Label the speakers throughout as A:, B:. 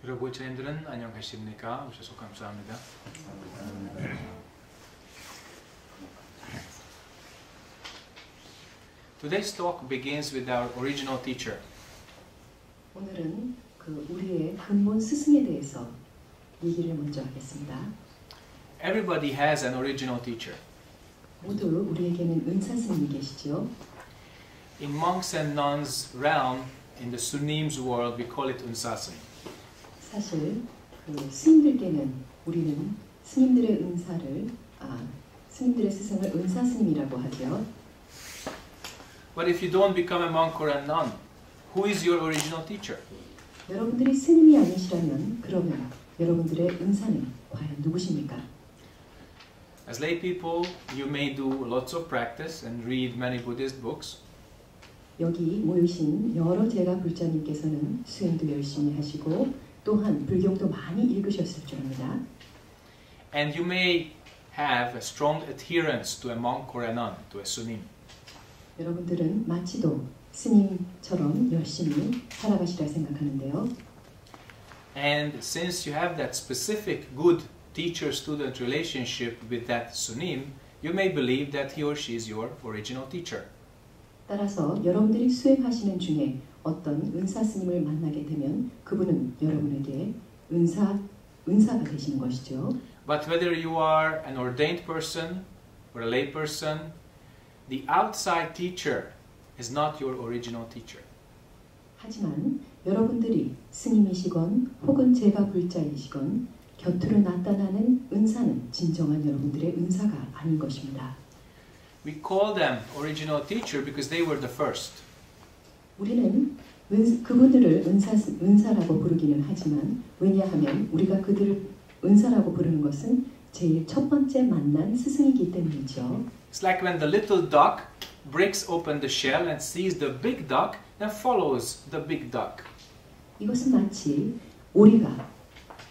A: 여러분 지인들은 안녕하십니까? 오셔서 감사합니다. Today's talk begins with our original teacher.
B: 오늘은 우리의 근본 스승에 대해서 얘기를 먼저 하겠습니다.
A: Everybody has an original teacher.
B: 모두 우리에게는 은사 스님이 계시죠.
A: In monks and nuns realm, in the Sunim's world, we call it Unsasin.
B: 사실 스님들께는 우리는 스님들의 스님들의 스승을 은사 스님이라고 하죠.
A: But if you don't become a monk or a nun, who is your original teacher?
B: 여러분들이 스님이 아니시라면 그러면 여러분들의 은사는 과연 누구십니까?
A: As lay people, you may do lots of practice and read many Buddhist books.
B: 여기 모이신 여러 제가 불자님께서는 수행도 열심히 하시고 또한 불경도 많이 읽으셨을 줄 압니다.
A: And you may have a strong adherence to a monk or a nun, to a sunim.
B: 여러분들은 마치도 스님처럼 열심히 살아가시라 생각하는데요.
A: And since you have that specific good teacher-student relationship with that sunim, you may believe that he or she is your original teacher.
B: 따라서 여러분들이 수행하시는 중에 어떤 은사 스님을 만나게 되면 그분은 여러분에게 은사가 되시는 것이죠.
A: But whether you are an ordained person or a lay person, the outside teacher is not your original teacher.
B: 하지만 여러분들이 스님이시건 혹은 제가 불자이시건 곁으로 나타나는 은사는 진정한 여러분들의 은사가 아닌 것입니다.
A: We call them original teacher because they were the first.
B: 우리는 그분들을 은사라고 부르기는 하지만 왜냐하면 우리가 그들을 은사라고 부르는 것은 제일 첫 번째 만난 스승이기 때문이죠.
A: It's like when the little duck breaks open the shell and sees the big duck and follows the big duck.
B: 이것은 마치 오리가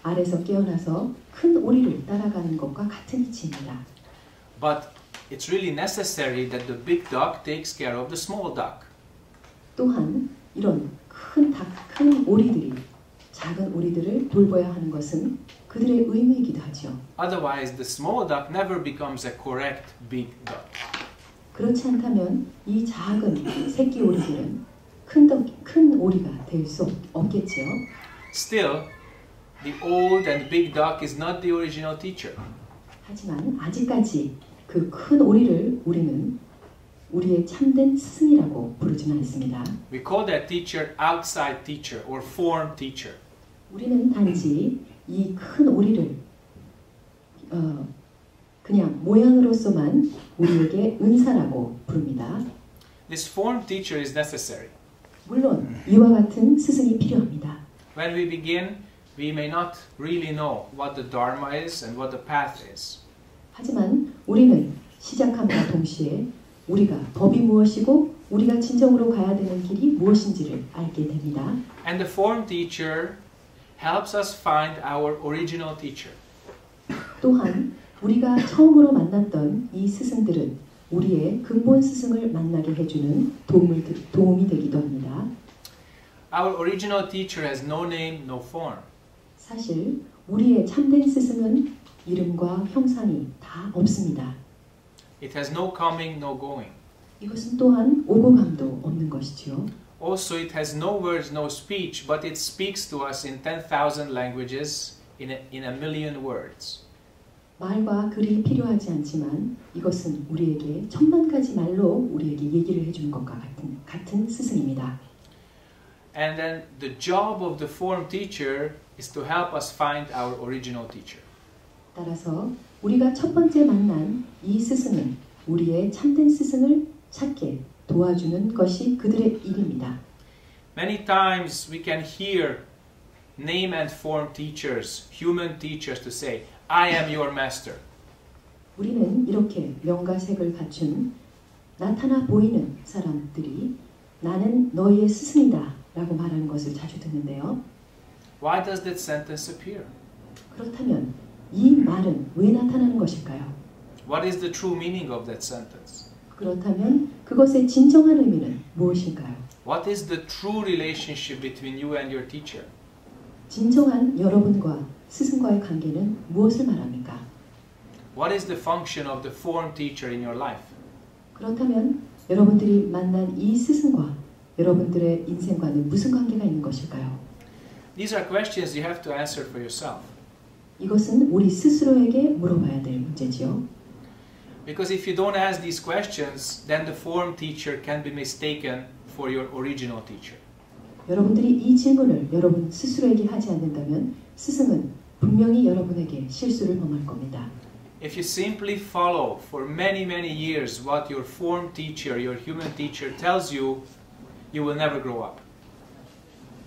B: 알에서 깨어나서 큰 오리를 따라가는 것과 같은 이치입니다.
A: But it's really necessary that the big duck takes care of the small duck.
B: 또한 이런 큰 오리들이 작은 오리들을 돌봐야 하는 것은 그들의 의무이기도 하죠.
A: Otherwise, the small duck never becomes a correct big duck.
B: 그렇지 않다면 이 작은 새끼 오리들은 큰 오리가 될 수 없겠죠.
A: Still, the old and big duck is not the original teacher.
B: 하지만 아직까지 그 큰 오리를 우리는 우리의 참된 스승이라고 부르지는 않습니다.
A: We call that teacher outside teacher or form teacher.
B: 우리는 단지 이 큰 오리를 그냥 모양으로서만 우리에게 은사라고 부릅니다.
A: This form teacher is necessary.
B: 물론 이와 같은 스승이 필요합니다.
A: When we begin, we may not really know what the Dharma is and what the path is.
B: 하지만 우리는 시작함과 동시에 우리가 법이 무엇이고 우리가 진정으로 가야 되는 길이 무엇인지를 알게 됩니다.
A: And the form teacher helps us find our original teacher.
B: 또한 우리가 처음으로 만났던 이 스승들은 우리의 근본 스승을 만나게 해주는 도움이 되기도 합니다.
A: Our original teacher has no name, no form.
B: 사실 우리의 참된 스승은 이름과 형상이 다 없습니다.
A: It has no coming, no going.
B: 이것은 또한 오고 감도 없는 것이죠.
A: Also, it has no words, no speech, but it speaks to us in 10,000 languages in a million words.
B: 말과 글이 필요하지 않지만 이것은 우리에게 10,000가지 말로 우리에게 얘기를 해주는 것과 같은 스승입니다.
A: And then the job of the form teacher is to help us find our original teacher.
B: 따라서 우리가 첫 번째 만난 이 스승은 우리의 참된 스승을 찾게 도와주는 것이 그들의 일입니다.
A: Many times we can hear name and form teachers, human teachers, to say, I am your master.
B: 우리는 이렇게 명가색을 갖춘 나타나 보이는 사람들이 나는 너희의 스승이다 라고 말하는 것을 자주 듣는데요.
A: Why does that sentence appear?
B: 그렇다면 이 말은 왜 나타나는 것일까요?
A: What is the true meaning of that sentence?
B: 그렇다면 그것의 진정한 의미는 무엇일까요?
A: What is the true relationship between you and your teacher?
B: 진정한 여러분과 스승과의 관계는 무엇을 말합니까?
A: What is the function of the form teacher in your life?
B: 그렇다면 여러분들이 만난 이 스승과 여러분들의 인생과는 무슨 관계가 있는 것일까요?
A: These are questions you have to answer for yourself.
B: 이것은 우리 스스로에게 물어봐야 될 문제지요.
A: Because if you don't ask these questions, then the form teacher can be mistaken for your original teacher.
B: 여러분들이 이 질문을 여러분 스스로에게 하지 않는다면 스승은 분명히 여러분에게 실수를 범할 겁니다.
A: If you simply follow for many years what your form teacher, your human teacher tells you, you will never grow up.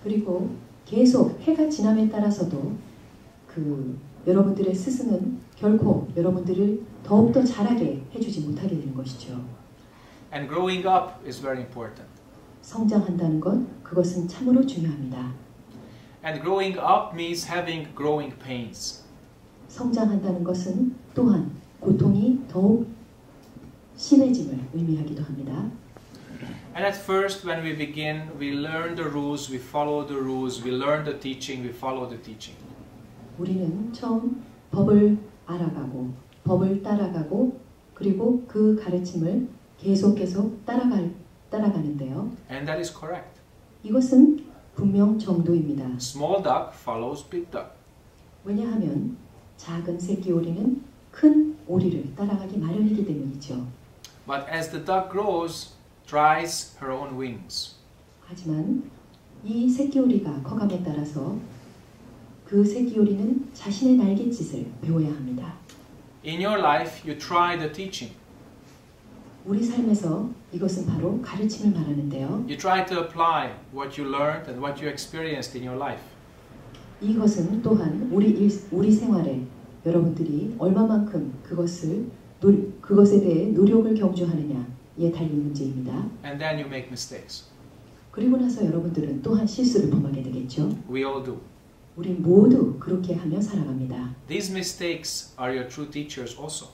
B: 그리고 계속 해가 지남에 따라서도 여러분들의 스승은 결코 여러분들을 더욱더 잘하게 해주지 못하게 되는 것이죠.
A: And growing up is very important.
B: 성장한다는 것, 그것은 참으로 중요합니다.
A: And growing up means having growing pains.
B: 성장한다는 것은 또한 고통이 더욱 심해짐을 의미하기도 합니다.
A: And at first when we begin, we learn the rules, we follow the rules, we learn the teaching, we follow the teaching.
B: 우리는 처음 법을 알아가고 법을 따라가고 그리고 그 가르침을 계속 따라가는데요.
A: And that is correct.
B: 이것은 분명 정도입니다.
A: Small duck follows big duck.
B: 왜냐하면 작은 새끼 오리는 큰 오리를 따라가기 마련이기 때문이죠.
A: But as the duck grows, tries her own wings.
B: 하지만 이 새끼 오리가 커감에 따라서 그 새끼 오리는 자신의 날갯짓을 배워야 합니다.
A: In your life, you try the teaching.
B: 우리 삶에서 이것은 바로 가르침을 말하는데요.
A: You try to apply what you learned and what you experienced in your life.
B: 이것은 또한 우리 생활에 여러분들이 얼마만큼 그것에 대해 노력을 경주하느냐에 달린 문제입니다.
A: And then you make mistakes.
B: 그리고 나서 여러분들은 또한 실수를 범하게 되겠죠.
A: We all do.
B: 우리 모두 그렇게 하며 살아갑니다.
A: These mistakes are your true teachers also.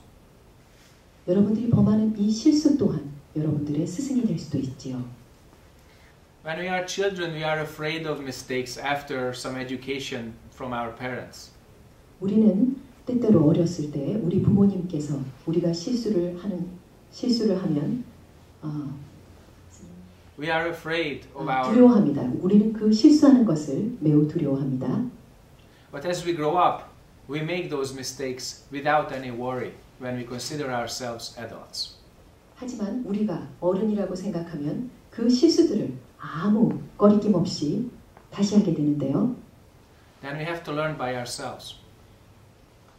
B: 여러분들이 범하는 이 실수 또한 여러분들의 스승이 될 수도 있지요.
A: When we are children, we are afraid of mistakes after some education from our parents.
B: 우리는 때때로 어렸을 때 우리 부모님께서 우리가 실수를 하면
A: We are afraid of our.
B: 두려워합니다. 우리는 그 실수하는 것을 매우 두려워합니다.
A: But as we grow up, we make those mistakes without any worry when we consider ourselves adults.
B: 하지만 우리가 어른이라고 생각하면 그 실수들을 아무 꺼리낌 없이 다시 하게 되는데요.
A: Then we have to learn by ourselves.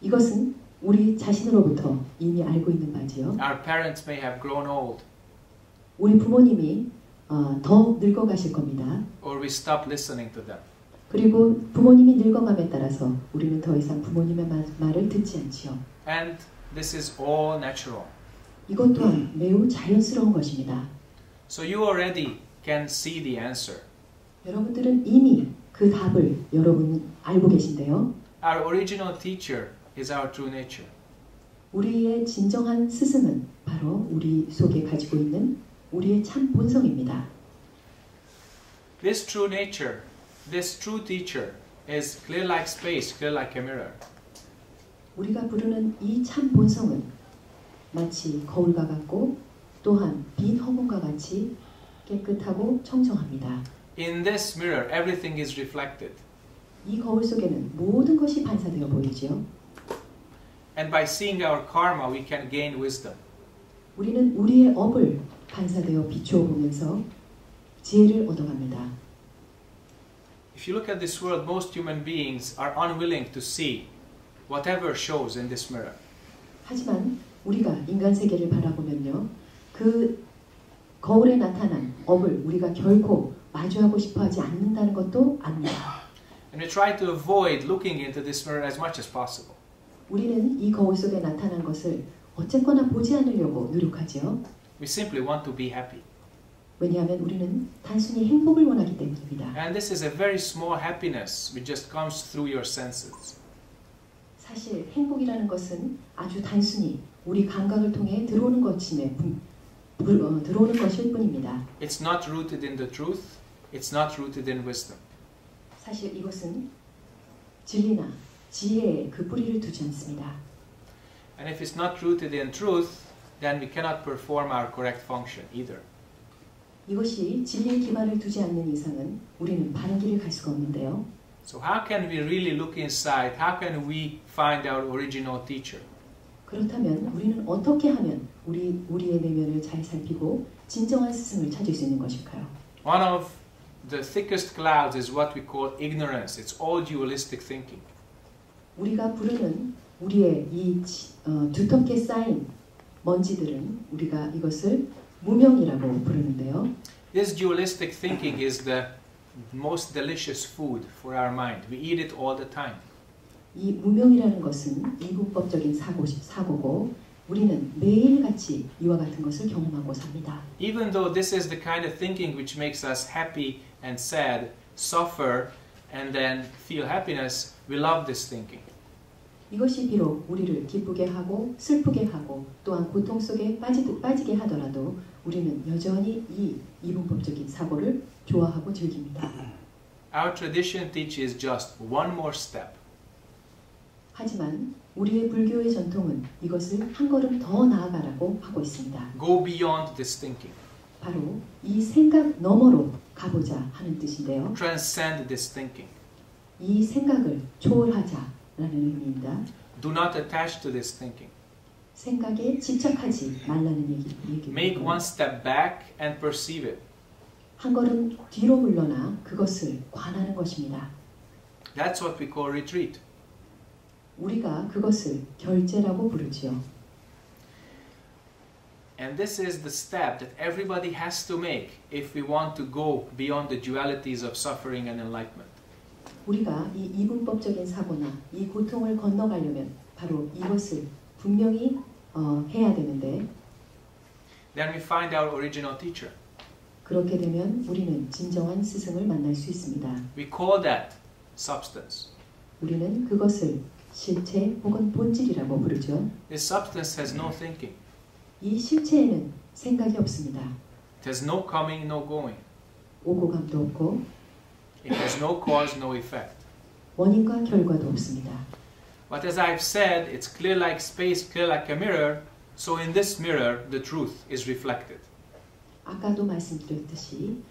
B: 이것은 우리 자신으로부터 이미 알고 있는 바지요.
A: Our parents may have grown old.
B: 우리 부모님이 더 늙어가실 겁니다.
A: Or we stop listening to them.
B: 그리고 부모님이 늙어감에 따라서 우리는 더 이상 부모님의 말을 듣지 않지요.
A: And this is all natural.
B: 이것 또한 매우 자연스러운 것입니다.
A: So you already can see the answer.
B: 여러분들은 이미 그 답을 여러분 알고 계신데요.
A: Our original teacher is our true nature.
B: 우리의 진정한 스승은 바로 우리 속에 가지고 있는 우리의 참 본성입니다.
A: This true nature, this true teacher is clear like space, clear like a mirror.
B: 우리가 부르는 이 참 본성은 마치 거울과 같고 또한 빈 허공과 같이 깨끗하고 청정합니다.
A: In this mirror, everything is reflected.
B: 이 거울 속에는 모든 것이 반사되어 보이지요.
A: And by seeing our karma, we can gain wisdom.
B: 우리는 우리의 업을 반사되어 비추어 보면서 지혜를 얻어갑니다.
A: If you look at this world, most human beings are unwilling to see whatever shows in this mirror.
B: 하지만 우리가 인간 세계를 바라보면요, 그 거울에 나타난 업을 우리가 결코 마주하고 싶어하지 않는다는 것도 압니다.
A: And we try to avoid looking into this mirror as much as possible.
B: 우리는 이 거울 속에 나타난 것을 어쨌거나 보지 않으려고 노력하지요.
A: We simply want to be happy.
B: 왜냐하면 우리는 단순히 행복을 원하기 때문입니다.
A: And this is a very small happiness which just comes through your senses.
B: 사실 행복이라는 것은 아주 단순히 우리 감각을 통해 들어오는 것임에 들어오는 것일 뿐입니다.
A: It's not rooted in the truth. It's not rooted in wisdom.
B: 사실 이것은 진리나 지혜에 그 뿌리를 두지 않습니다.
A: And if it's not rooted in truth, then we cannot perform our correct function either.
B: 이것이 진리의 기반을 두지 않는 이상은 우리는 바른 길을 갈 수가 없는데요.
A: So how can we really look inside? How can we find our original teacher?
B: 그렇다면 우리는 어떻게 하면 우리의 내면을 잘 살피고 진정한 스승을 찾을 수 있는 것일까요?
A: One of the thickest clouds is what we call ignorance. It's all dualistic thinking.
B: 우리가 부르는 우리의 이 두텁게 쌓인 먼지들은 우리가 이것을 무명이라고 부르는데요.
A: This dualistic thinking is the most delicious food for our mind. We eat it all the time.
B: 이 무명이라는 것은 이분법적인 사고고 우리는 매일같이 이와 같은 것을 경험하고 삽니다.
A: Even though this is the kind of thinking which makes us happy and sad, suffer, and then feel happiness, we love this thinking.
B: 이것이 비록 우리를 기쁘게 하고 슬프게 하고 또한 고통 속에 빠지게 하더라도 우리는 여전히 이 이분법적인 사고를 좋아하고 즐깁니다.
A: Our tradition teaches just one more step.
B: 하지만 우리의 불교의 전통은 이것을 한 걸음 더 나아가라고 하고 있습니다.
A: Go beyond this thinking.
B: 바로 이 생각 너머로 가보자 하는 뜻인데요.
A: Transcend this thinking.
B: 이 생각을 초월하자라는 의미입니다.
A: Do not attach to this thinking.
B: 생각에 집착하지 말라는 얘기입니다.
A: Make one step back and perceive it.
B: 한 걸음 뒤로 물러나 그것을 관하는 것입니다.
A: That's what we call retreat.
B: 우리가 그것을 결제라고 부르지요.
A: And this is the step that everybody has to make if we want to go beyond the dualities of suffering and enlightenment.
B: 우리가 이 이분법적인 사고나 이 고통을 건너가려면 바로 이것을 분명히 해야 되는데
A: Then we find our original teacher.
B: 그렇게 되면 우리는 진정한 스승을 만날 수 있습니다.
A: We call that substance.
B: 우리는 그것을 실체 혹은 본질이라고 부르죠.
A: This substance has no thinking.
B: 이 실체에는 생각이 없습니다.
A: It has no coming, no going.
B: 오고 감도 없고
A: It has no cause, no effect.
B: 원인과 결과도 없습니다.
A: But as I've said, it's clear like space, clear like a mirror. So in this mirror, the truth is reflected.
B: 아까도 말씀드렸듯이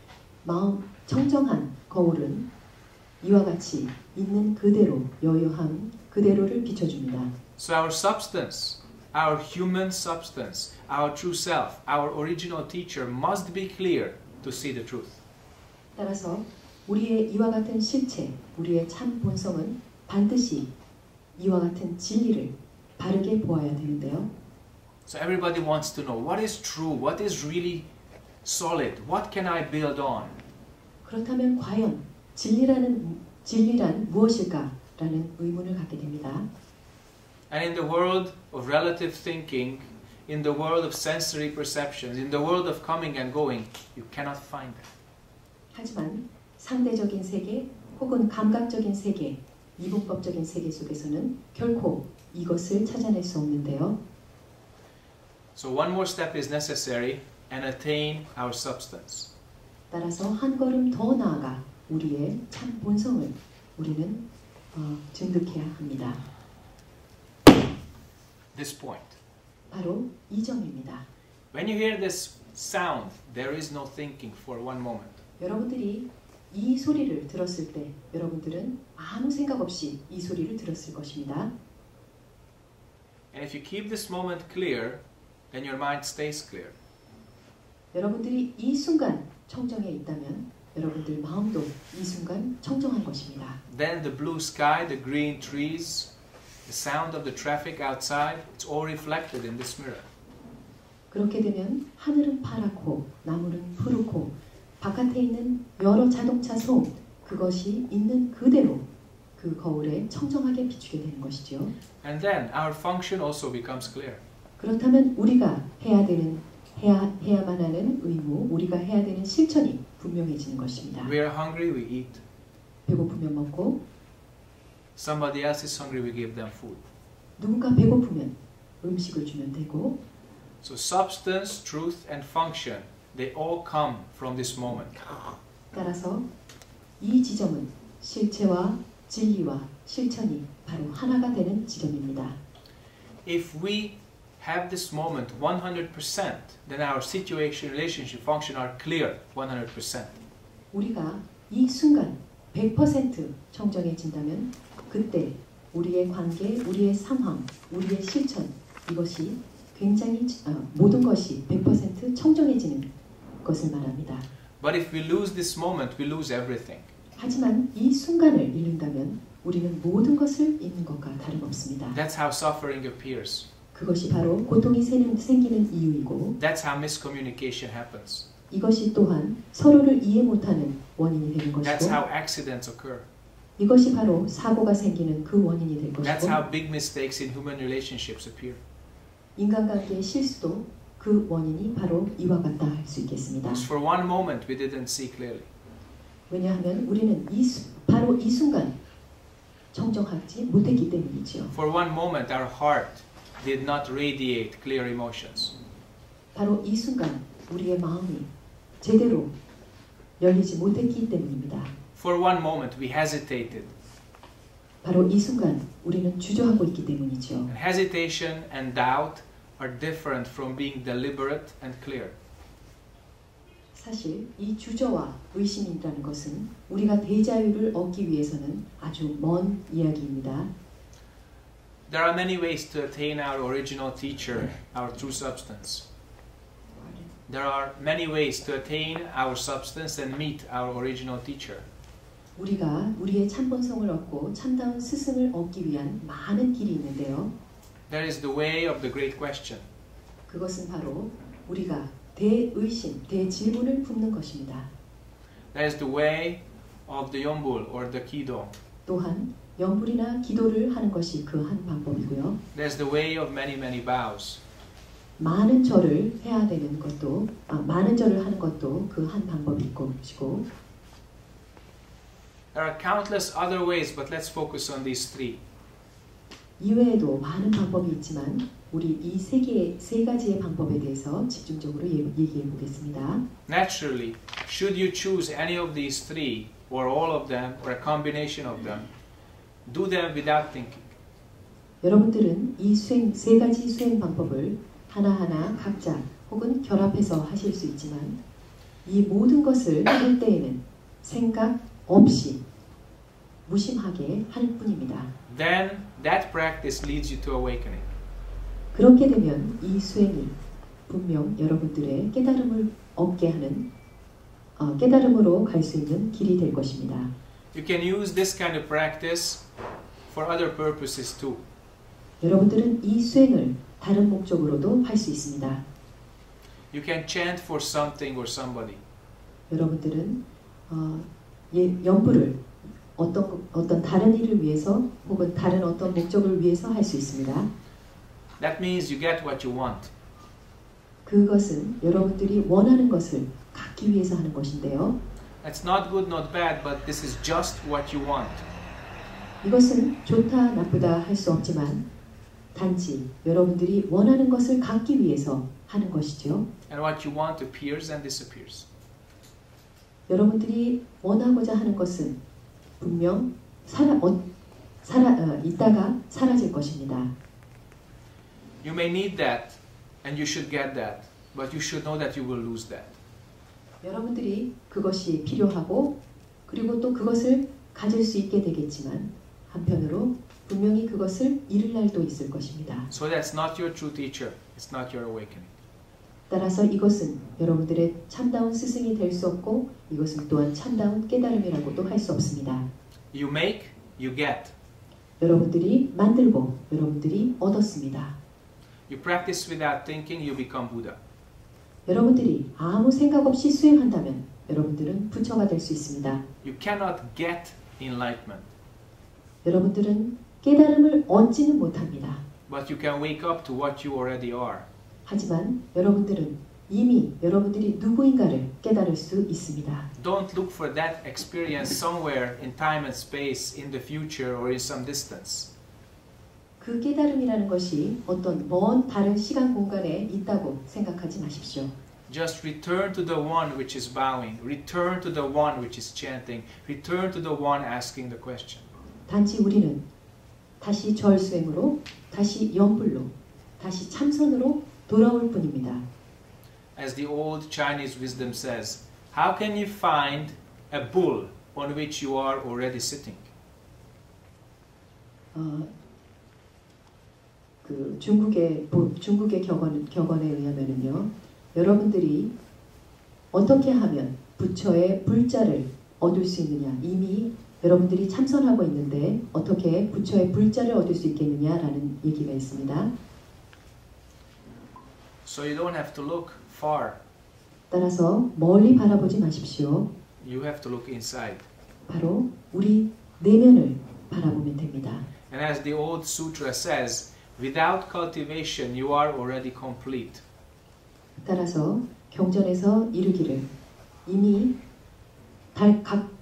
B: 마음 청정한 거울은 이와 같이 있는 그대로 여유함 그대로를 비춰줍니다.
A: So our substance, our human substance, our true self, our original teacher must be clear to see the truth.
B: 따라서 우리의 이와 같은 실체, 우리의 참 본성은 반드시 이와 같은 진리를 바르게 보아야 되는데요.
A: So everybody wants to know what is true, what is really solid, what can I build on?
B: 그렇다면 과연 진리란 무엇일까라는 의문을 갖게 됩니다.
A: And in the world of relative thinking, in the world of sensory perceptions, in the world of coming and going, you cannot find that.
B: 하지만 상대적인 세계 혹은 감각적인 세계, 이분법적인 세계 속에서는 결코 이것을 찾아낼 수 없는데요.
A: So one more step is necessary and attain our substance.
B: 따라서 한 걸음 더 나아가 우리의 참 본성을 우리는 증득해야 합니다.
A: This point.
B: 바로 이 점입니다.
A: When you hear this sound, there is no thinking for one moment.
B: 여러분들이 이 소리를 들었을 때 여러분들은 아무 생각 없이 이 소리를 들었을 것입니다.
A: And if you keep this moment clear, then your mind stays clear.
B: 여러분들이 이 순간 청정해 있다면 여러분들 마음도 이 순간 청정한 것입니다.
A: Then the blue sky, the green trees, the sound of the traffic outside, it's all reflected in this mirror.
B: 그렇게 되면 하늘은 파랗고 나무는 푸르고 바깥에 있는 여러 자동차 소음 그것이 있는 그대로 그 거울에 청정하게 비추게 되는 것이죠.
A: And then our function also becomes clear.
B: 그렇다면 우리가 해야만 하는 의무, 우리가 해야 되는 실천이 분명해지는 것입니다.
A: We are hungry, we eat.
B: 배고프면 먹고
A: Somebody else is hungry, we give them food.
B: 누군가 배고프면 음식을 주면 되고
A: So substance, truth, and function, they all come from this moment.
B: 따라서 이 지점은 실체와 진리와 실천이 바로 하나가 되는 지점입니다.
A: If we have this moment 100%, then our situation, relationship, function are clear 100%.
B: 우리가 이 순간 100% 청정해진다면 그때 우리의 관계, 우리의 상황, 우리의 실천 이것이 굉장히 모든 것이 100% 청정해지는 것을 말합니다.
A: But if we lose this moment, we lose everything.
B: 하지만 이 순간을 잃는다면 우리는 모든 것을 잃는 것과 다름없습니다.
A: That's how suffering appears.
B: 그것이 바로 고통이 생기는 이유이고
A: That's how miscommunication happens.
B: 이것이 또한 서로를 이해 못하는 원인이 되는
A: That's
B: 것이고
A: how accidents occur.
B: 이것이 바로 사고가 생기는 그 원인이 될
A: That's
B: 것이고
A: how big mistakes in human relationships appear.
B: 인간관계의 실수도 그 원인이 바로 이와 같다 할 수 있겠습니다.
A: Because for one moment we didn't see clearly.
B: 왜냐하면 우리는 바로 이 순간 청정하지 못했기 때문이지요.
A: For one moment our heart did not radiate clear emotions.
B: 바로 이 순간 우리의 마음이 제대로 열리지 못했기 때문입니다.
A: For one moment we hesitated.
B: 바로 이 순간 우리는 주저하고 있기 때문이죠.
A: And hesitation and doubt are different from being deliberate and clear.
B: 사실 이 주저와 의심이라는 것은 우리가 대자유를 얻기 위해서는 아주 먼 이야기입니다.
A: There are many ways to attain our original teacher, our true substance. There are many ways to attain our substance and meet our original teacher.
B: 우리가 우리의 참본성을 얻고 참다운 스승을 얻기 위한 많은 길이 있는데요.
A: There is the way of the great question.
B: 그것은 바로 우리가 대의심, 대질문을 품는 것입니다.
A: There is the way of the yombul or the kido.
B: 또한 염불이나 기도를 하는 것이 그 한 방법이고요.
A: There's the way of many bows.
B: 많은 절을 해야 되는 것도 많은 절을 하는 것도 그 한 방법일 것이고
A: There are countless other ways, but let's focus on these three.
B: 이외에도 많은 방법이 있지만 우리 이 세 가지의 방법에 대해서 집중적으로 얘기해 보겠습니다.
A: Naturally, should you choose any of these three, or all of them, or a combination of them, do them without thinking.
B: 여러분들은 이 세 가지 수행 방법을 하나하나 각자 혹은 결합해서 하실 수 있지만 이 모든 것을 할 때에는 생각 없이 무심하게 할 뿐입니다.
A: Then that practice leads you to awakening.
B: 그렇게 되면 이 수행이 분명 여러분들의 깨달음을 얻게 하는 깨달음으로 갈 수 있는 길이 될 것입니다.
A: You can use this kind of practice for other purposes too.
B: 여러분들은 이 수행을 다른 목적으로도 할 수 있습니다.
A: You can chant for something or somebody.
B: 여러분들은 연불을 어떤 다른 일을 위해서 혹은 다른 어떤 목적을 위해서 할 수 있습니다.
A: That means you get what you want.
B: 그것은 여러분들이 원하는 것을 갖기 위해서 하는 것인데요.
A: That's not good, not bad, but this is just what you want.
B: 이것은 좋다, 나쁘다 할 수 없지만 단지 여러분들이 원하는 것을 갖기 위해서 하는 것이죠.
A: And what you want appears and disappears.
B: 여러분들이 원하고자 하는 것은 분명 있다가 사라질 것입니다.
A: You may need that and you should get that, but you should know that you will lose that.
B: 여러분들이 그것이 필요하고 그리고 또 그것을 가질 수 있게 되겠지만 한편으로 분명히 그것을 잃을 날도 있을 것입니다.
A: So that's not your true teacher. It's not your awakening.
B: 따라서 이것은 여러분들의 참다운 스승이 될 수 없고 이것은 또한 참다운 깨달음이라고도 할 수 없습니다.
A: You make, you get.
B: 여러분들이 만들고 여러분들이 얻었습니다.
A: You practice without thinking, you become Buddha.
B: 여러분들이 아무 생각 없이 수행한다면 여러분들은 부처가 될 수 있습니다.
A: You cannot get enlightenment,
B: 여러분들은 깨달음을 얻지는 못합니다.
A: but you can wake up to what you already are.
B: 하지만 여러분들은 이미 여러분들이 누구인가를 깨달을 수 있습니다.
A: Don't look for that experience somewhere in time and space in the future or in some distance.
B: 그 깨달음이라는 것이 어떤 먼 다른 시간 공간에 있다고 생각하지 마십시오.
A: Just return to the one which is bowing. Return to the one which is chanting. Return to the one asking the question.
B: 단지 우리는 다시 절수행으로, 다시 염불로, 다시 참선으로 돌아올 뿐입니다.
A: As the old Chinese wisdom says, how can you find a bull on which you are already sitting?
B: 그 중국의 격언에 의하면은요, 여러분들이 어떻게 하면 부처의 불자를 얻을 수 있느냐, 이미 여러분들이 참선하고 있는데 어떻게 부처의 불자를 얻을 수 있겠느냐라는 얘기가 있습니다.
A: So you don't have to look far.
B: 따라서 멀리 바라보지 마십시오.
A: You have to look inside.
B: 바로 우리 내면을 바라보면 됩니다.
A: And as the old sutra says, without cultivation you are already complete.
B: 따라서 경전에서 이르기를 이미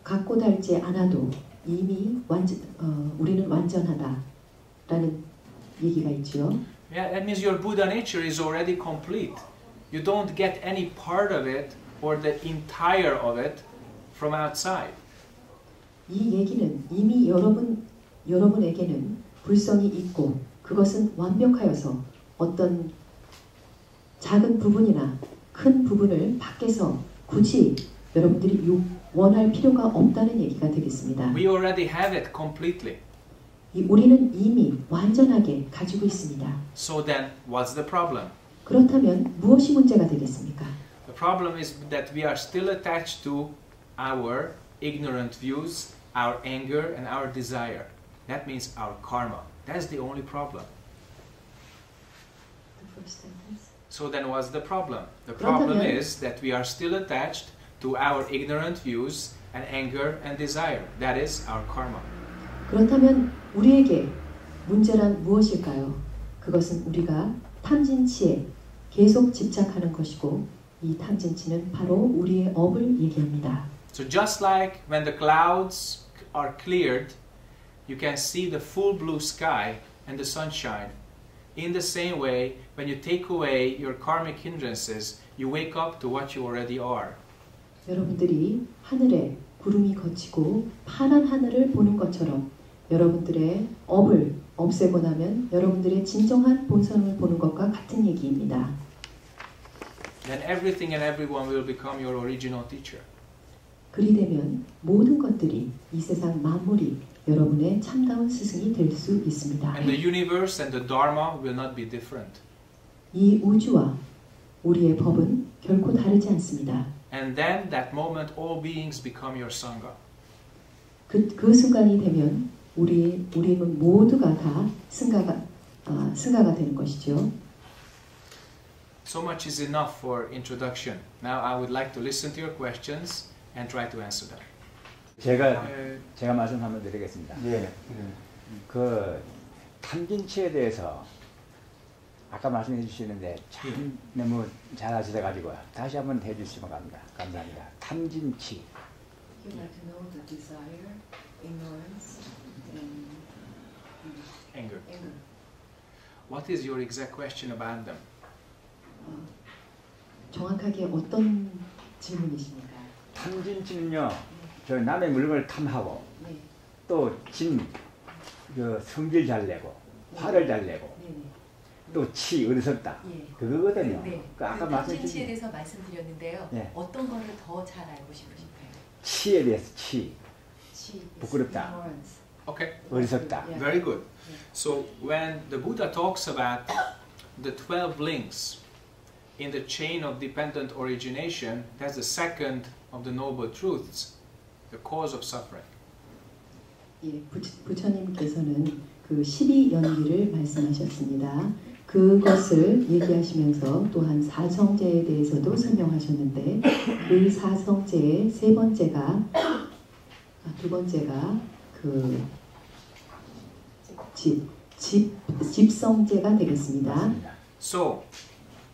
B: 갖고 닳지 않아도 이미 우리는 완전하다라는 얘기가 있죠.
A: Yeah, that means your Buddha nature is already complete. You don't get any part of it or the entire of it from outside.
B: 이 얘기는 이미 여러분에게는 불성이 있고 그것은 완벽하여서 어떤 작은 부분이나 큰 부분을 밖에서 굳이 여러분들이 원할 필요가 없다는 얘기가 되겠습니다.
A: We already have it completely.
B: 우리는 이미 완전하게 가지고 있습니다.
A: So then, what's the problem?
B: 그렇다면 무엇이 문제가 되겠습니까?
A: The problem is that we are still attached to our ignorant views, our anger, and our desire. That means our karma. That's the only problem.
B: The first sentence.
A: So then what's the problem? The problem is that we are still attached to our ignorant views and anger and desire. That is our karma.
B: 그렇다면 우리에게 문제란 무엇일까요? 그것은 우리가 탐진치에 계속 집착하는 것이고 이 탐진치는 바로 우리의 업을 얘기합니다.
A: So just like when the clouds are cleared, you can see the full blue sky and the sunshine. In the same way, when you take away your karmic hindrances, you wake up to what you already are.
B: 여러분들이 하늘에 구름이 걷히고 파란 하늘을 보는 것처럼 여러분들의 업을 없애고 나면 여러분들의 진정한 본성을 보는 것과 같은 얘기입니다.
A: Then everything and everyone will become your original teacher.
B: 그리 되면 모든 것들이 이 세상 만물이 여러분의 참다운 스승이 될 수 있습니다.
A: And the universe and the dharma will not be different.
B: 이 우주와 우리의 법은 결코 다르지 않습니다.
A: And then that moment all beings become your sangha.
B: 그 순간이 되면 우리는 모두가 다 승가가 되는 것이죠.
A: So much is enough for introduction. Now I would like to listen to your questions and try to answer them.
C: 제가 말씀 한번 드리겠습니다.
D: 예.
C: 그 탐진치에 대해서 아까 말씀해 주시는데 참 너무 잘 아시다 가지고 다시 한번 해주시면 감사합니다. 탐진치.
B: You like to know the desire, ignorance, and
A: Anger. What is your exact question about them?
B: 정확하게 어떤 질문이십니까?
C: 탐진치는요, 저 남의 물건을 탐하고
B: 네.
C: 또 성질 잘 내고 화를 잘 내고
B: 네네.
C: 또 치 어리석다
E: 예.
C: 그거거든요.
E: 네.
C: 그 아까
E: 탐진치에
C: 말씀하신
E: 대해서 말씀드렸는데요.
C: 네.
E: 어떤 거를 더 잘 알고 싶으실까요?
C: 치에 대해서 치
B: 치,
C: 부끄럽다.
B: ignorance.
A: Okay,
C: 어리석다.
B: Yeah.
A: very good. So when the Buddha talks about the 12 links in the chain of dependent origination, that's the second of the noble truths, the cause of suffering.
B: 예, 부처님께서는 그 12연기를 말씀하셨습니다. 그것을 얘기하시면서 또한 사성제에 대해서도 설명하셨는데 그 사성제의 두 번째가 그 집성제가 되겠습니다.
A: So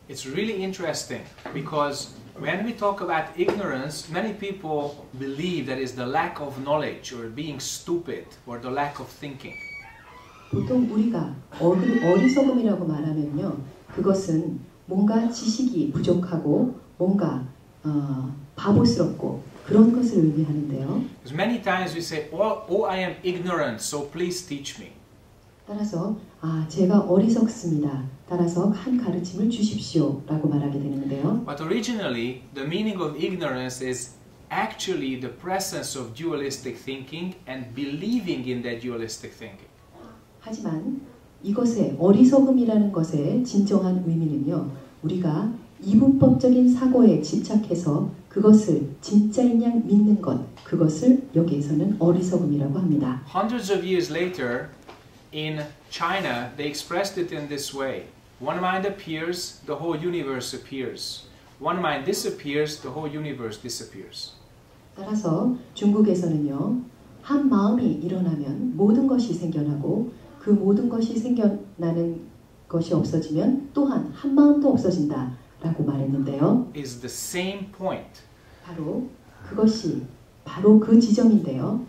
A: it's really interesting because when we talk about ignorance, many people believe that is the lack of knowledge or being stupid or the lack of thinking.
B: 보통 우리가 어리석음이라고 말하면요, 그것은 뭔가 지식이 부족하고 뭔가 바보스럽고 그런 것을 의미하는데요.
A: Because many times we say, oh, I am ignorant, so please teach me.
B: 따라서 제가 어리석습니다. 따라서 한 가르침을 주십시오라고 말하게 되는데요.
A: But originally, the meaning of ignorance is actually the presence of dualistic thinking and believing in that dualistic thinking.
B: 하지만 이것의 어리석음이라는 것의 진정한 의미는요. 우리가 이분법적인 사고에 집착해서 그것을 진짜인 양 믿는 것, 그것을 여기에서는 어리석음이라고 합니다.
A: Hundreds of years later, in China, they expressed it in this way. One mind appears, the whole universe appears. One mind disappears, the whole universe disappears.
B: 따라서 중국에서는요. 한 마음이 일어나면 모든 것이 생겨나고 그 모든 것이 생겨나는 것이 없어지면 또한 한 마음도 없어진다 라고 말했는데요.
A: Is the same point.
B: 바로 그것이 바로 그 지점인데요.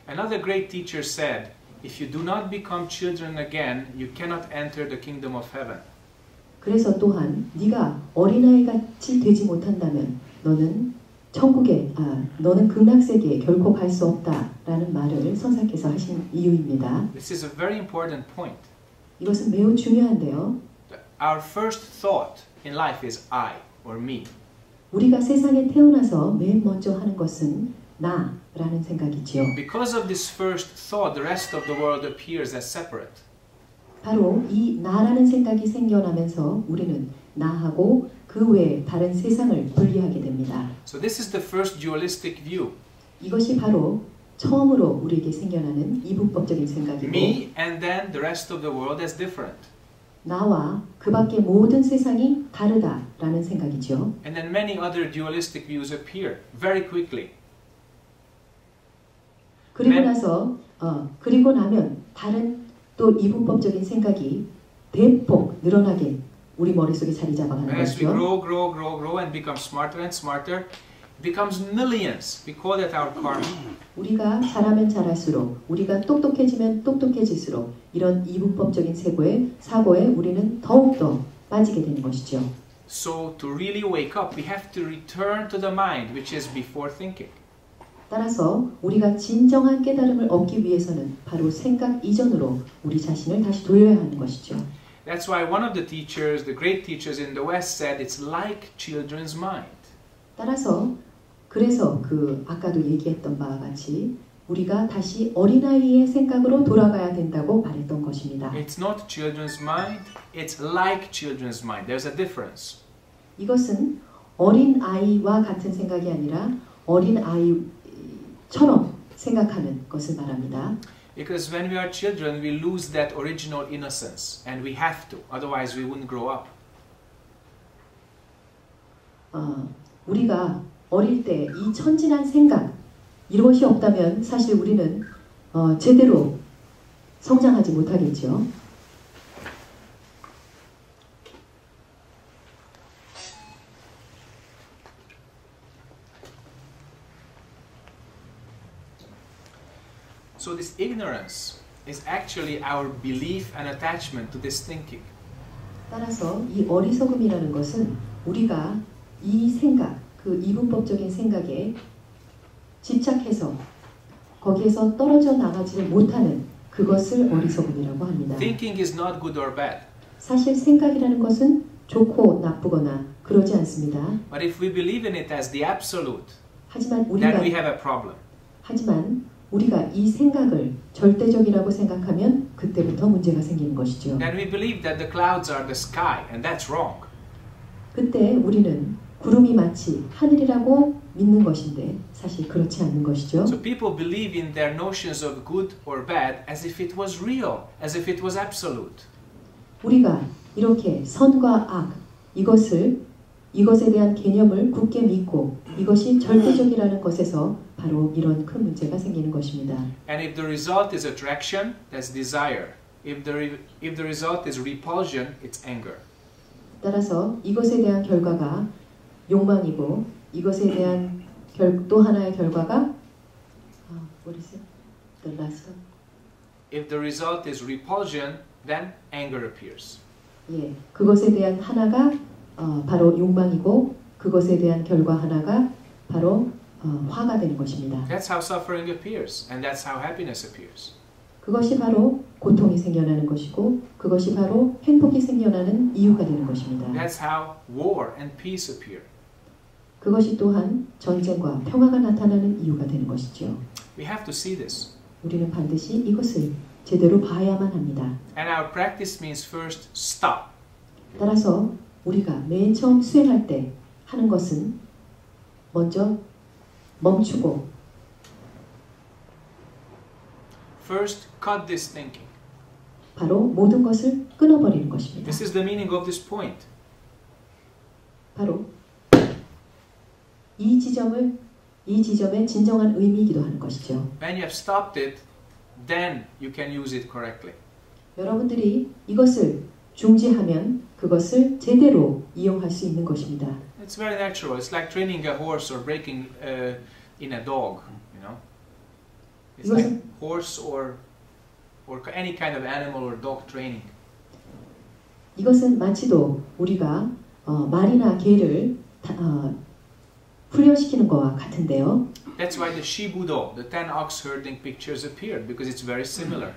A: Another great teacher said, if you do not become children again, you cannot enter the kingdom of heaven.
B: 그래서 또한 네가 어린아이 같이 되지 못한다면 너는 너는 극락세계에 결코 갈 수 없다라는 말을 선사께서 하신 이유입니다.
A: This is a very important point.
B: 이것은 매우 중요한데요.
A: Our first thought in life is I or me.
B: 우리가 세상에 태어나서 맨 먼저 하는 것은 나라는 생각이지요.
A: Because of this first thought, the rest of the world appears as separate.
B: 바로 이 나라는 생각이 생겨나면서 우리는 나하고 그 외에 다른 세상을 분리하게 됩니다.
A: So this is the first dualistic view.
B: 이것이 바로 처음으로 우리에게 생겨나는 이분법적인 생각이고
A: Me and then the rest of the world as different.
B: 나와 그 밖의 모든 세상이 다르다라는 생각이죠.
A: And then many other dualistic views appear very quickly.
B: 그리고 나면 다른 또 이분법적인 생각이 대폭 늘어나게 우리 머릿속에 자리 잡아가는
A: As we
B: 것이죠.
A: grow and become smarter and smarter, it becomes millions. We call that our karma.
B: 우리가 자라면 자랄수록 우리가 똑똑해지면 똑똑해질수록 이런 이분법적인 사고에 우리는 더욱더 빠지게 되는 것이죠.
A: So to really wake up, we have to return to the mind, which is before thinking.
B: 따라서 우리가 진정한 깨달음을 얻기 위해서는 바로 생각 이전으로 우리 자신을 다시 돌려야 하는 것이죠.
A: That's why one of the teachers, the great teachers in the West said it's like children's mind.
B: 그래서 아까도 얘기했던 바와 같이 우리가 다시 어린아이의 생각으로 돌아가야 된다고 말했던 것입니다.
A: It's not children's mind, it's like children's mind. There's a difference.
B: 이것은 어린아이와 같은 생각이 아니라 어린아이처럼 생각하는 것을 말합니다.
A: Because when we are children, we lose that original innocence, and we have to, otherwise we wouldn't grow up.
B: 우리가 어릴 때 이 천진한 생각 이것이 없다면 사실 우리는 제대로 성장하지 못하겠죠.
A: So this ignorance is actually our belief and attachment to this thinking.
B: 따라서 이 어리석음이라는 것은 우리가 이 생각, 그 이분법적인 생각에 집착해서 거기에서 떨어져 나가지를 못하는 그것을 어리석음이라고 합니다.
A: Thinking is not good or bad.
B: 사실 생각이라는 것은 좋고 나쁘거나 그러지 않습니다.
A: But if we believe in it as the absolute,
B: 하지만
A: then we have a problem.
B: 우리가 이 생각을 절대적이라고 생각하면 그때부터 문제가 생기는 것이죠.
A: Then we believe that the clouds are the sky, and that's wrong.
B: 그때 우리는 구름이 마치 하늘이라고 믿는 것인데 사실 그렇지 않는 것이죠.
A: So people believe in their notions of good or bad as if it was real, as if it was absolute.
B: 우리가 이렇게 선과 악 이것에 대한 개념을 굳게 믿고 이것이 절대적이라는 것에서 바로 이런 큰 문제가 생기는 것입니다.
A: And if the result is attraction, that's desire. If the result is repulsion, it's anger.
B: 따라서 이것에 대한 결과가 욕망이고 이것에 대한 또 하나의 결과가 what is it? The last one?
A: If the result is repulsion, then anger appears.
B: 예, 그것에 대한 하나가 바로 욕망이고 그것에 대한 결과 하나가 바로 화가 되는 것입니다.
A: That's how suffering appears, and that's how happiness appears.
B: 그것이 바로 고통이 생겨나는 것이고 그것이 바로 행복이 생겨나는 이유가 되는 것입니다.
A: That's how war and peace appear.
B: 그것이 또한 전쟁과 평화가 나타나는 이유가 되는 것이죠.
A: We have to see this.
B: 우리는 반드시 이것을 제대로 봐야만 합니다.
A: And our practice means first stop.
B: 따라서 우리가 맨 처음 수행할 때 하는 것은 먼저 멈추고
A: First, cut this thinking.
B: 바로 모든 것을 끊어버리는 것입니다.
A: This is the meaning of this point.
B: 바로 이 지점의 진정한 의미이기도 하는 것이죠.
A: When you have stopped it, then you can use it correctly.
B: 여러분들이 이것을 중지하면 그것을 제대로 이용할 수 있는 것입니다.
A: It's very natural. It's like training a horse or breaking in a dog. You know, it's like horse or any kind of animal or dog training.
B: 이것은 마치도 우리가 말이나 개를 훈련시키는 것과 같은데요.
A: That's why the Shibudo, the 10 ox herding pictures appeared because it's very similar.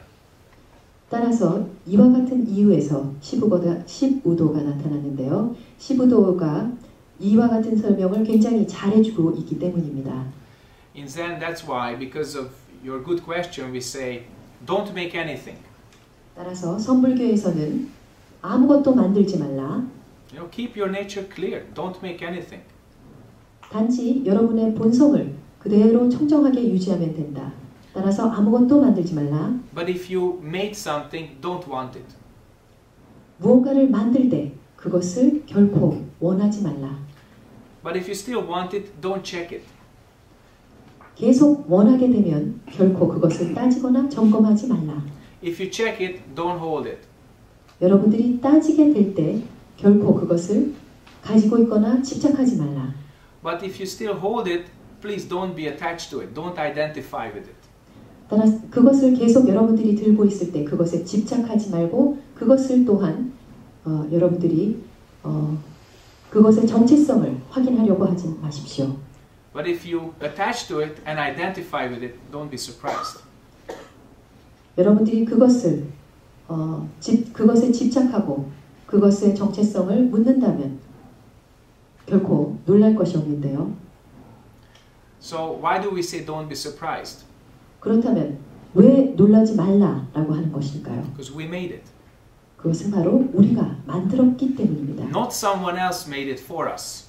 B: 따라서 이와 같은 이유에서 시부도가 나타났는데요. 시부도가 이와 같은 설명을 굉장히 잘해주고 있기 때문입니다.
A: In Zen, that's why, because of your good question, we say, don't make anything.
B: 따라서 선불교에서는 아무것도 만들지 말라.
A: You know, keep your nature clear. Don't make anything.
B: 단지 여러분의 본성을 그대로 청정하게 유지하면 된다. 따라서 아무것도 만들지 말라.
A: But if you made something, don't want it.
B: 무언가를 만들 때 그것을 결코 원하지 말라.
A: But if you still want it, don't check it.
B: 계속 원하게 되면 결코 그것을 따지거나 점검하지 말라.
A: If you check it, don't hold it.
B: 여러분들이 따지게 될 때 결코 그것을 가지고 있거나 집착하지 말라.
A: But if you still hold it, please don't be attached to it. Don't identify with it.
B: 따라서 그것을 계속 여러분들이 들고 있을 때 그것에 집착하지 말고 그것을 또한 여러분들이 그것의 정체성을 확인하려고 하지 마십시오.
A: But if you attach to it and identify with it, don't be surprised.
B: 여러분들이 그것에 집착하고 그것의 정체성을 묻는다면 결코 놀랄 것이 없는데요.
A: So why do we say don't be surprised?
B: 그렇다면 왜 놀라지 말라라고 하는 것일까요?
A: Because we made it.
B: 그것은 바로 우리가 만들었기 때문입니다.
A: Not someone else made it for us.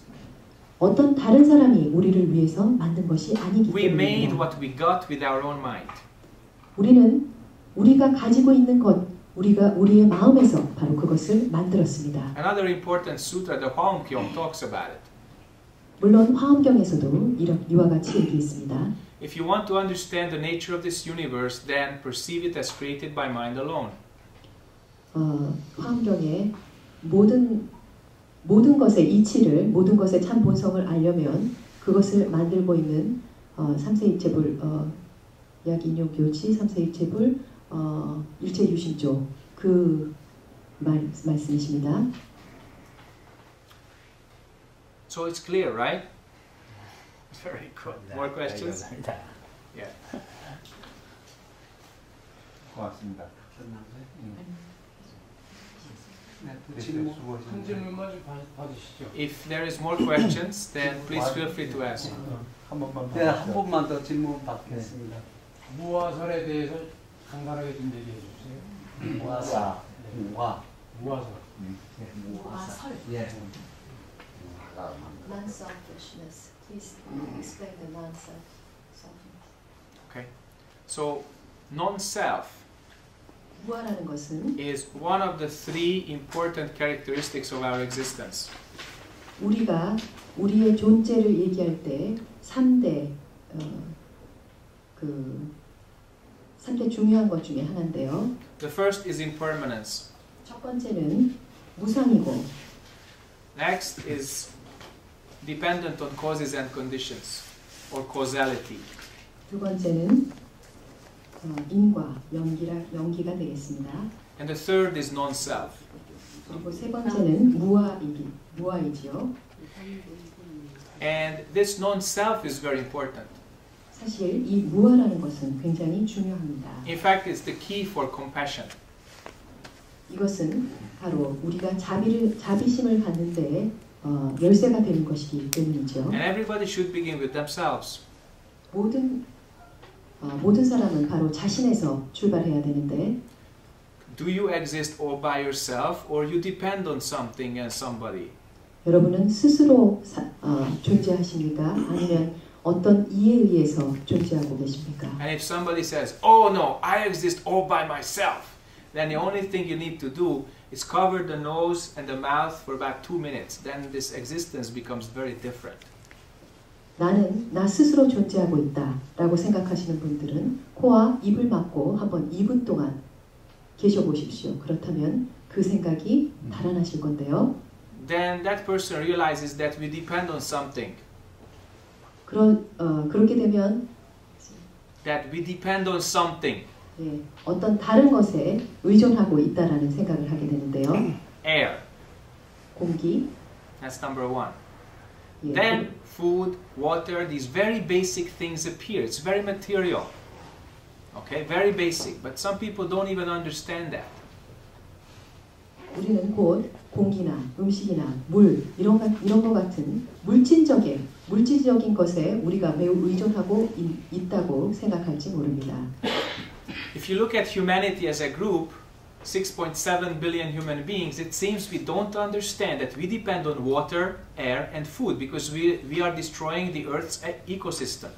B: 어떤 다른 사람이 우리를 위해서 만든 것이 아니기
A: We made
B: 때문입니다.
A: what we got with our own mind.
B: 우리는 우리가 가지고 있는 것, 우리의 마음에서 바로 그것을 만들었습니다.
A: Another important sutra, the Hwaeomkyong, talks about it.
B: 물론 화엄경에서도 이와 같이 얘기했습니다.
A: If you want to understand the nature of this universe, then perceive it as created by mind alone.
B: 화엄경에 모든 것의 이치를, 모든 것의 참 본성을 알려면 그것을 만들고 있는 삼세일체불 약인용교치 삼세일체불 일체유심조 그 말씀이십니다.
A: So it's clear, right? Very good. More questions? Yeah.
C: 고맙습니다.
D: 한 질문만 좀 받으시죠.
A: If there is more questions, then please feel free to ask.
C: 한 번만
F: 네, 한 번만 더 질문 받겠습니다.
D: 무화설에 대해서 간단하게 좀 얘기해 주세요.
F: 무화사,
D: 무화설.
E: 무화설.
F: 예.
B: Non-selfishness. Please explain the non-selfishness.
A: Okay. So, non-self
B: 무아라는 것은
A: is one of the three important characteristics of our existence.
B: 우리가 우리의 존재를 얘기할 때 3대 중요한 것 중에 하나인데요.
A: The first is impermanence.
B: 첫 번째는 무상이고
A: Next is dependent on causes and conditions, or causality.
B: 두 번째는 인과 연기가 되겠습니다.
A: And the third is non-self.
B: 그리고 세 번째는 무아이지요.
A: And this non-self is very important.
B: 사실 이 무아라는 것은 굉장히 중요합니다.
A: In fact, it's the key for compassion.
B: 이것은 바로 우리가 자비심을 갖는 데 열쇠가 되는 것이기 때문이죠.
A: And everybody should begin with themselves.
B: 모든 사람은 바로 자신에서 출발해야 되는데
A: Do you exist all by yourself or you depend on something and somebody?
B: 여러분은 스스로 존재하십니까? 아니면 어떤 이에 의해서 존재하고 계십니까?
A: And if somebody says, oh no, I exist all by myself, then the only thing you need to do is cover the nose and the mouth for about 2 minutes. Then this existence becomes very different.
B: 나는 나 스스로 존재하고 있다 라고 생각하시는 분들은 코와 입을 막고 한번 2분 동안 계셔보십시오. 그렇다면 그 생각이 달아나실 건데요.
A: Then that person realizes that we depend on something.
B: 그렇게 되면
A: That we depend on something.
B: 예, 어떤 다른 것에 의존하고 있다라는 생각을 하게 되는데요.
A: Air.
B: 공기,
A: That's number one.
B: 예,
A: Then food, water, these very basic things appear. It's very material. Okay, very basic. But some people don't even understand that.
B: 우리는 곧 공기나 음식이나 물 이런 것 같은 물질적인 것에 우리가 매우 의존하고 있다고 생각할지 모릅니다.
A: If you look at humanity as a group, 6.7 billion human beings, it seems we don't understand that we depend on water, air, and food because we are destroying the Earth's ecosystem.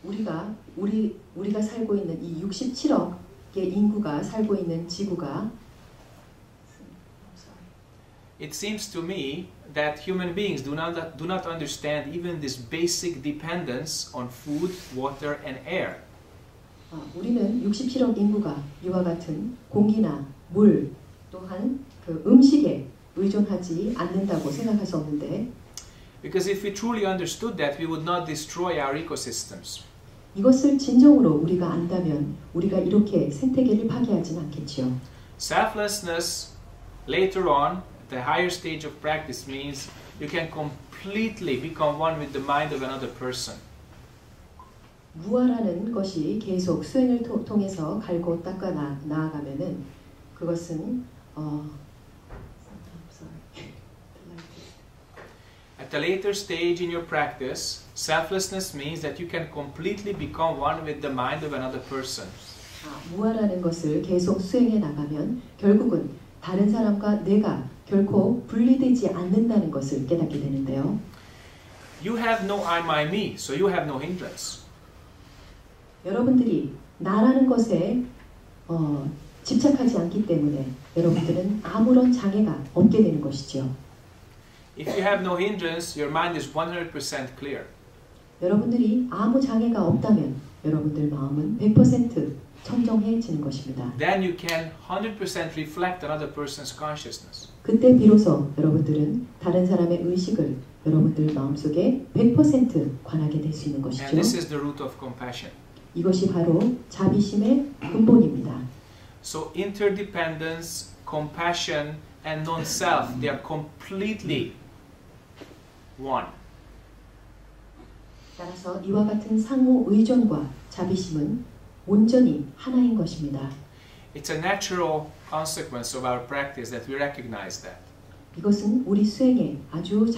B: 우리가 살고 있는 이 67억의 인구가 살고 있는 지구가
A: It seems to me that human beings do not understand even this basic dependence on food, water, and air.
B: 우리는 67억 인구가 이와 같은 공기나 물 또한 그 음식에 의존하지 않는다고 생각할 수 없는데
A: Because if we truly understood that, we would not destroy our ecosystems.
B: 이것을 진정으로 우리가 안다면 우리가 이렇게 생태계를 파괴하지는 않겠죠.
A: Selflessness, later on, the higher stage of practice means you can completely become one with the mind of another person.
B: 무아라는 것이 계속 수행을 통해서 갈고 닦아 나아가면은 그것은
A: At the later stage in your practice, selflessness means that you can completely become one with the mind of another person.
B: 무아라는 것을 계속 수행해 나가면 결국은 다른 사람과 내가 결코 분리되지 않는다는 것을 깨닫게 되는데요.
A: You have no I, my, me, so you have no hindrance.
B: 여러분들이 나라는 것에 집착하지 않기 때문에 여러분들은 아무런 장애가 없게 되는 것이죠.
A: If you have no hindrance, your mind is 100% clear.
B: 여러분들이 아무 장애가 없다면 여러분들 마음은 100% 청정해지는 것입니다.
A: Then you can 100% reflect another person's consciousness.
B: 그때 비로소 여러분들은 다른 사람의 의식을 여러분들 마음속에 100% 관하게 될 수 있는 것이죠.
A: And this is the root of compassion.
B: 이것이 바로 자비심의 근본입니다.
A: So interdependence, compassion, and non-self, they are completely one.
B: 따라서 이와 같은 상호 의존과 자비심은 온전히 하나인 것입니다.
A: It's a natural consequence of our practice that we recognize that.
B: 이것은 우리 수행의 아주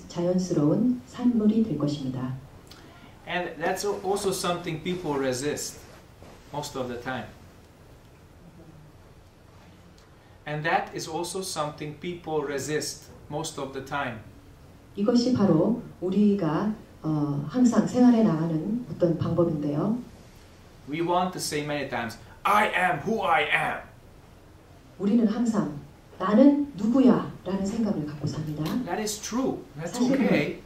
B: 자연스러운 산물이 될 것입니다.
A: And that's also something people resist most of the time. And that is also something people resist most of the time.
B: 이것이 바로 우리가 항상 생활해 나가는 어떤 방법인데요.
A: We want to say many times, I am who I am.
B: 우리는 항상 나는 누구야 라는 생각을 갖고 삽니다.
A: That is true. That's okay.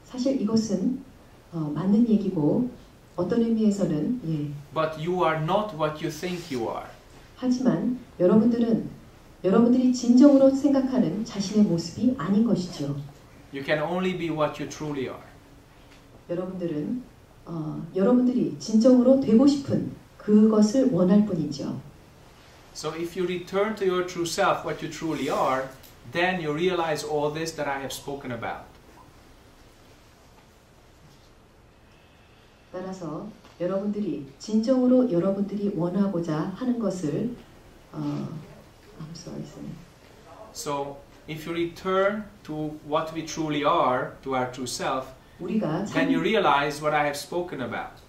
B: 사실 이것은 맞는 얘기고 어떤 의미에서는
A: But you are not what you think you are.
B: 하지만 여러분들이 진정으로 생각하는 자신의 모습이 아닌 것이죠.
A: You can only be what you truly are.
B: 여러분들이 진정으로 되고 싶은 그것을 원할 뿐이죠.
A: So if you return to your true self, what you truly are, then you realize all this that I have spoken about.
B: 따라서 여러분들이 진정으로 여러분들이 원하고자 하는 것을 I'm sorry, sorry.
A: So if you return to what we truly are, to our true self,
B: 우리가
A: then you realize what I have spoken about.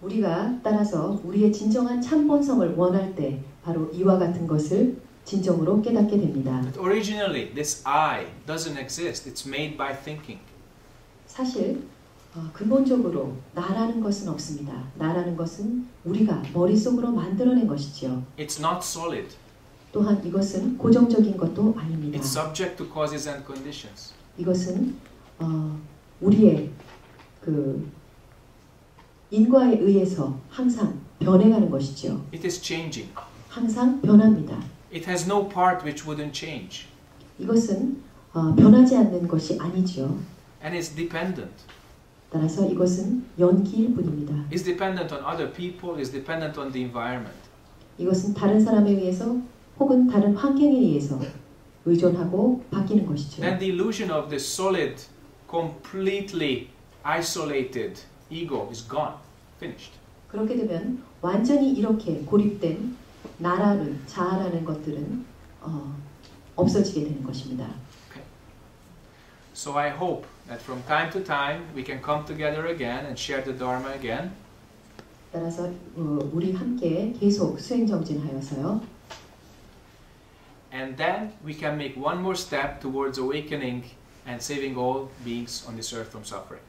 B: 우리가 따라서 우리의 진정한 참본성을 원할 때 바로 이와 같은 것을 진정으로 깨닫게 됩니다.
A: But originally, this I doesn't exist. It's made by thinking.
B: 사실 근본적으로 나라는 것은 없습니다. 나라는 것은 우리가 머릿속으로 만들어낸 것이지요.
A: It's not solid.
B: 또한 이것은 고정적인 것도 아닙니다.
A: It's subject to causes and conditions.
B: 이것은 우리의 그 인과에 의해서 항상 변해가는 것이죠.
A: It is changing.
B: 항상 변합니다.
A: It has no part which wouldn't change.
B: 이것은 변하지 않는 것이 아니지요.
A: And it's dependent.
B: 따라서 이것은 연기일 뿐입니다.
A: It's dependent on other people. It's dependent on the environment.
B: 이것은 다른 사람에 의해서 혹은 다른 환경에 의해서 의존하고 바뀌는 것이죠.
A: Then the illusion of this solid, completely isolated ego is gone, finished.
B: 그렇게 되면 완전히 이렇게 고립된 나라는 자아라는 것들은 없어지게 되는 것입니다.
A: Okay. So I hope that from time to time we can come together again and share the Dharma again.
B: 따라서 우리 함께 계속 수행정진하여서요.
A: And then we can make one more step towards awakening and saving all beings on this earth from suffering.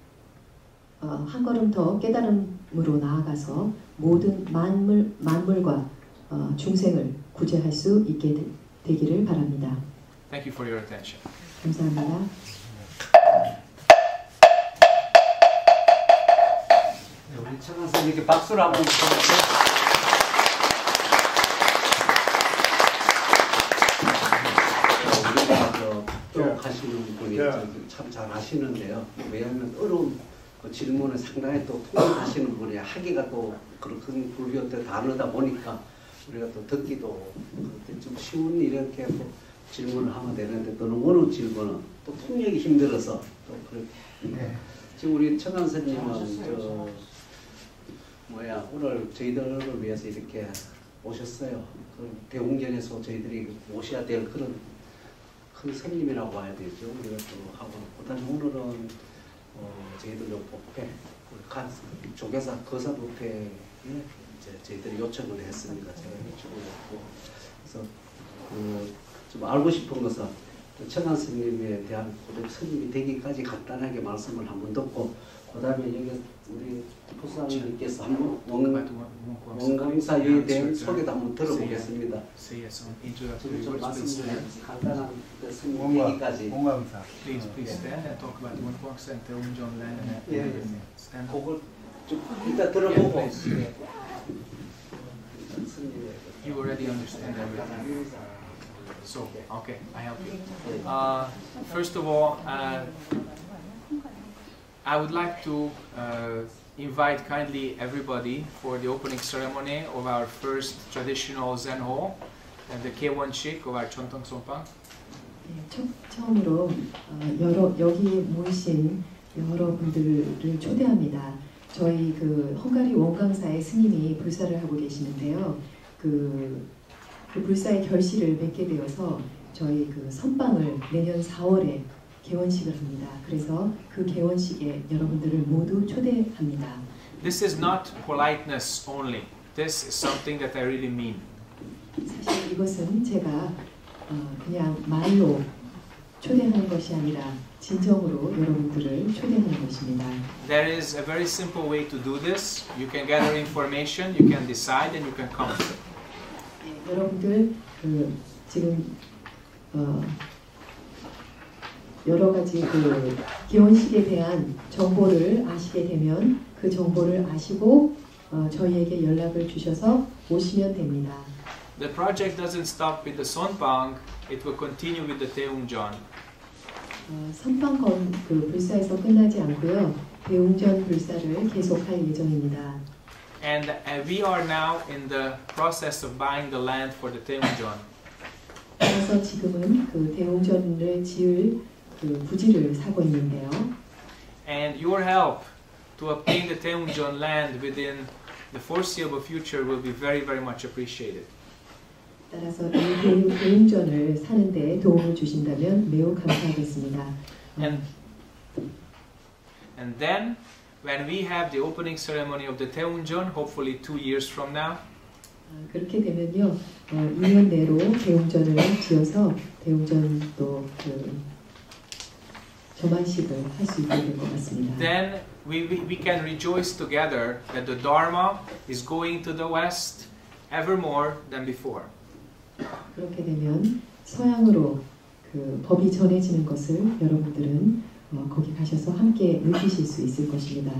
B: 한 걸음 더 깨달음으로 나아가서 모든 만물과 중생을 구제할 수 있게 되기를 바랍니다.
A: Thank you for your attention.
B: 감사합니다.
F: 우리 천안 선생님께 박수를 한번 주세요. 우리가 하시는 분이 참 잘 하시는데요. 왜냐하면 어려운 그 질문을 상당히 또 통역하시는 분이 하기가 또 그런 불교 때 단어다 보니까 우리가 또 듣기도 좀 쉬운 이렇게 또 질문을 하면 되는데 또 어려운 질문은 또 통역이 힘들어서 또 그렇게 지금 우리 천안 선생님은 오늘 저희들을 위해서 이렇게 오셨어요. 그 대웅전에서 저희들이 모셔야 될 그런 큰 스님이라고 봐야 되죠. 우리가 또 하고 그다음에 오늘은 저희들 요 법회 조계사 거사법회에 이제 저희들이 요청을 했습니다. 제가 요청을 했고 그래서 좀 알고 싶은 것은 천안 스님에 대한 스님이 되기까지 간단하게 말씀을 한번 듣고 그다음에 여기 우리 부사님께서 한번 원광사에 대한 소개도 한번 들어보겠습니다. 좀 말씀을 간단한 스님 얘기까지.
C: 원광사.
A: Please stand and talk about Wangkwangsa and Teum John Lennon.
F: 예,
A: Stand up.
F: 그걸 좀 이따 들어보고.
A: You already understand everything. So, okay, I help you. First of all, I would like to invite kindly everybody for the opening ceremony of our first traditional Zen hall and the K1 of our Chontong Sompang.
B: 처음으로 여기에 모이신 여러분들을 초대합니다. 저희 그 헝가리 원광사의 스님이 불사를 하고 계시는데요. 그 불사의 결실을 맺게 되어서 저희 그 선방을 내년 4월에 개원식을 합니다. 그래서 그 개원식에 여러분들을 모두 초대합니다.
A: This is not politeness only. This is something that I really mean.
B: 사실 이것은 제가 그냥 말로 초대하는 것이 아니라 진정으로 여러분들을 초대하는 것입니다.
A: There is a very simple way to do this. You can gather information, you can decide, and you can come.
B: 여러분들 지금 여러 가지 그 개원식에 대한 정보를 아시게 되면 그 정보를 아시고 저희에게 연락을 주셔서 오시면 됩니다.
A: The project doesn't stop with the Sonpang, it will continue with the Teungjon.
B: 선방 그 불사에서 끝나지 않고요. 대웅전 불사를 계속할 예정입니다.
A: And we are now in the process of buying the land for the Teungjon.
B: 그래서 지금은 그 대웅전을 지을 그 부지를 사고 있는데요.
A: And your help to obtain the Taeungjeon land within the foreseeable future will be very, very much appreciated.
B: 따라서 이 대웅전을 사는 데 도움을 주신다면 매우 감사하겠습니다.
A: And then, when we have the opening ceremony of the Taeungjeon, hopefully 2 years from now,
B: 그렇게 되면요, 2년 내로 대웅전을 지어서 대웅전도 점안식을 할 수 있게 될 것 같습니다.
A: then we can rejoice together that the Dharma is going to the West ever more than before.
B: 그렇게 되면 서양으로 그 법이 전해지는 것을 여러분들은 거기 가셔서 함께 느끼실 수 있을 것입니다.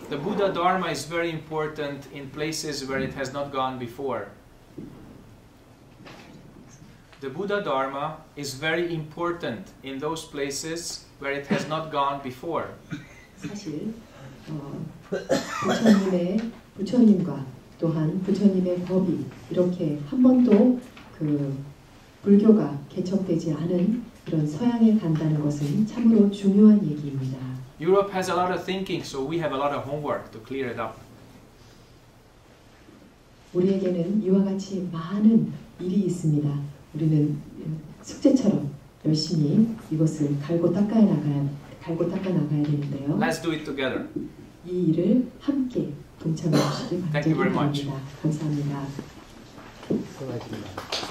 A: The Buddha Dharma is very important in places where it has not gone before. The Buddha Dharma is very important in those places where it has not gone before.
B: 사실 부처님과 또한 부처님의 법이 이렇게 한 번도 그 불교가 개척되지 않은 그런 서양에 간다는 것은 참으로 중요한 얘기입니다.
A: Europe has a lot of thinking, so we have a lot of homework to clear it up.
B: 우리에게는 이와 같이 많은 일이 있습니다. 우리는 숙제처럼 열심히 이것을 갈고 닦아 나가야 되는데요.
A: Let's do it together.
B: 이 일을 함께 동참해 주시기
A: Thank you very much.
B: 바랍니다. 감사합니다.
C: 수고하셨습니다.